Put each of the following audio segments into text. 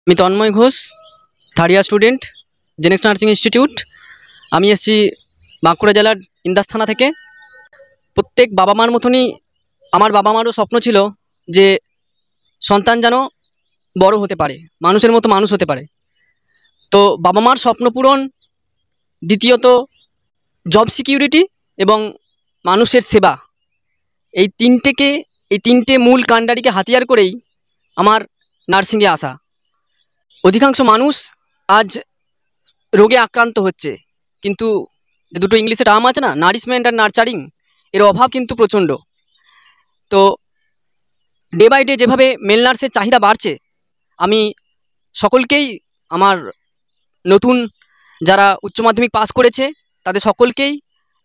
আমি Tanmoy Ghosh, third year student, Genex nursing institute. আমি এসেছি বাঁকুড়া জেলার ইন্দাস থানা থেকে। প্রত্যেক বাবা মার মতনই আমার বাবা মারও স্বপ্ন ছিল যে সন্তান যেন বড় হতে পারে, মানুষের মতো মানুষ হতে পারে। তো বাবা মার স্বপ্ন পূরণ, দ্বিতীয়ত জব সিকিউরিটি এবং মানুষের সেবা, এই তিনটে মূল কাণ্ডারিকে হাতিয়ার করেই আমার নার্সিংয়ে আসা। অধিকাংশ মানুষ আজ রোগে আক্রান্ত হচ্ছে, কিন্তু দুটো ইংলিশে টার্ম আছে না, নারিশমেন্ট আর নার্চারিং, এর অভাব কিন্তু প্রচণ্ড। তো ডে বাই ডে যেভাবে মেল নার্সের চাহিদা বাড়ছে, আমি সকলকেই, আমার নতুন যারা উচ্চ মাধ্যমিক পাস করেছে তাদের সকলকেই,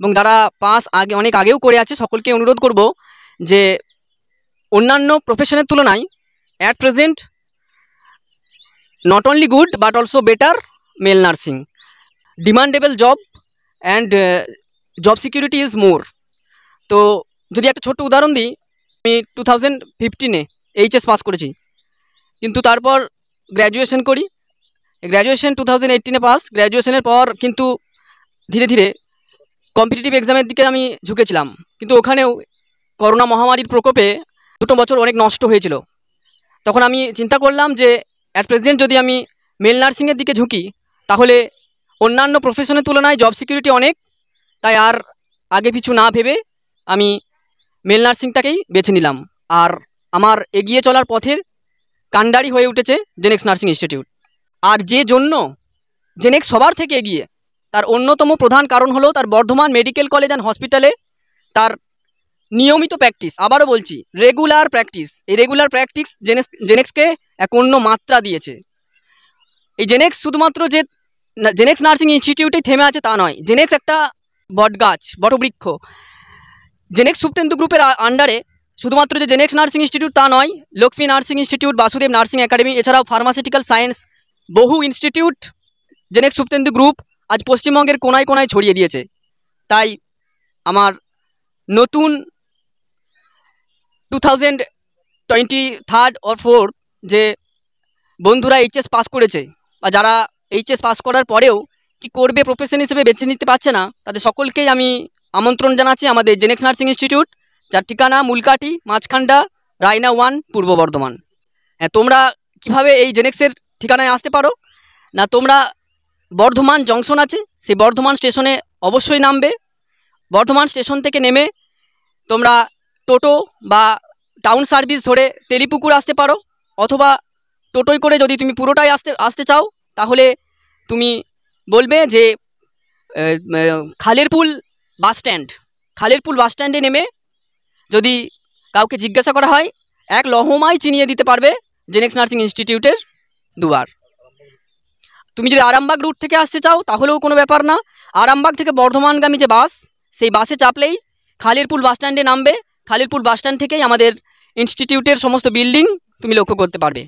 এবং যারা পাস অনেক আগেও করে আছে, সকলকে অনুরোধ করব যে অন্যান্য প্রফেশনের তুলনায় at present not only good but also better male nursing, demandable job and job security is more. তো যদি একটা ছোট্ট উদাহরণ দিই, আমি 2015-এ এইচএস পাস করেছি, কিন্তু তারপর গ্র্যাজুয়েশন করি। Graduation 2018-এ pass. গ্র্যাজুয়েশনের পর কিন্তু ধীরে ধীরে কম্পিটিটিভ এক্সামের দিকে আমি ঝুঁকেছিলাম, কিন্তু ওখানেও করোনা মহামারীর প্রকোপে 2 বছর অনেক নষ্ট হয়েছিল। তখন আমি চিন্তা করলাম যে অ্যাট প্রেজেন্ট যদি আমি মেল নার্সিংয়ের দিকে ঝুঁকি, তাহলে অন্যান্য প্রফেশনের তুলনায় জব সিকিউরিটি অনেক, তাই আর আগে পিছু না ভেবে আমি মেল নার্সিংটাকেই বেছে নিলাম। আর আমার এগিয়ে চলার পথের কাণ্ডারি হয়ে উঠেছে জেনেক্স নার্সিং ইনস্টিটিউট। আর যে জন্য জেনেক্স সবার থেকে এগিয়ে, তার অন্যতম প্রধান কারণ হলো তার বর্ধমান মেডিকেল কলেজ অ্যান্ড হসপিটালে তার নিয়মিত প্র্যাকটিস। আবারও বলছি, রেগুলার প্র্যাকটিস। এই রেগুলার প্র্যাকটিস জেনেক্সকে এক অন্য মাত্রা দিয়েছে। এই জেনেক্স শুধুমাত্র যে জেনেক্স নার্সিং ইনস্টিটিউটেই থেমে আছে তা নয়, জেনেক্স একটা বটগাছ, বটবৃক্ষ। জেনেক্স সুপ্তেন্দু গ্রুপের আন্ডারে শুধুমাত্র যে জেনেক্স নার্সিং ইনস্টিটিউট তা নয়, Lakshmi nursing institute, Basudeb nursing academy, এছাড়াও ফার্মাসিউটিক্যাল সায়েন্স, বহু ইনস্টিটিউট জেনেক্স সুপ্তেন্দু গ্রুপ আজ পশ্চিমবঙ্গের কোনায় কোনায় ছড়িয়ে দিয়েছে। তাই আমার নতুন 2023 or 4 যে বন্ধুরা এইচএস পাস করেছে, বা যারা এইচএস পাস করার পরেও কি করবে প্রফেশন হিসেবে বেছে নিতে পারছে না, তাদের সকলকেই আমি আমন্ত্রণ জানাচ্ছি আমাদের জেনেক্স নার্সিং ইনস্টিটিউট, যার ঠিকানা মূলকাটি, মাঝখান্ডা, রায়না 1, পূর্ব বর্ধমান। হ্যাঁ, তোমরা কিভাবে এই জেনেক্সের ঠিকানায় আসতে পারো না, তোমরা বর্ধমান জংশন আছে, সেই বর্ধমান স্টেশনে অবশ্যই নামবে। বর্ধমান স্টেশন থেকে নেমে তোমরা টোটো বা টাউন সার্ভিস ধরে তেলিপুকুর আসতে পারো, অথবা টোটোয় করে যদি তুমি পুরোটাই আসতে চাও, তাহলে তুমি বলবে যে খালেরপুল বাস স্ট্যান্ডে নেমে যদি কাউকে জিজ্ঞাসা করা হয়, এক লহমায় চিনিয়ে দিতে পারবে জেনেক্স নার্সিং ইনস্টিটিউটের দুয়ার। তুমি যদি আরামবাগ রুট থেকে আসতে চাও, তাহলেও কোনো ব্যাপার না। আরামবাগ থেকে বর্ধমানগামী যে বাস, সেই বাসে চাপলেই খালিরপুল বাস স্ট্যান্ডে নামবে। খালিরপুল বাস স্ট্যান্ড থেকেই আমাদের ইনস্টিটিউটের সমস্ত বিল্ডিং তুমি লক্ষ্য করতে পারবে।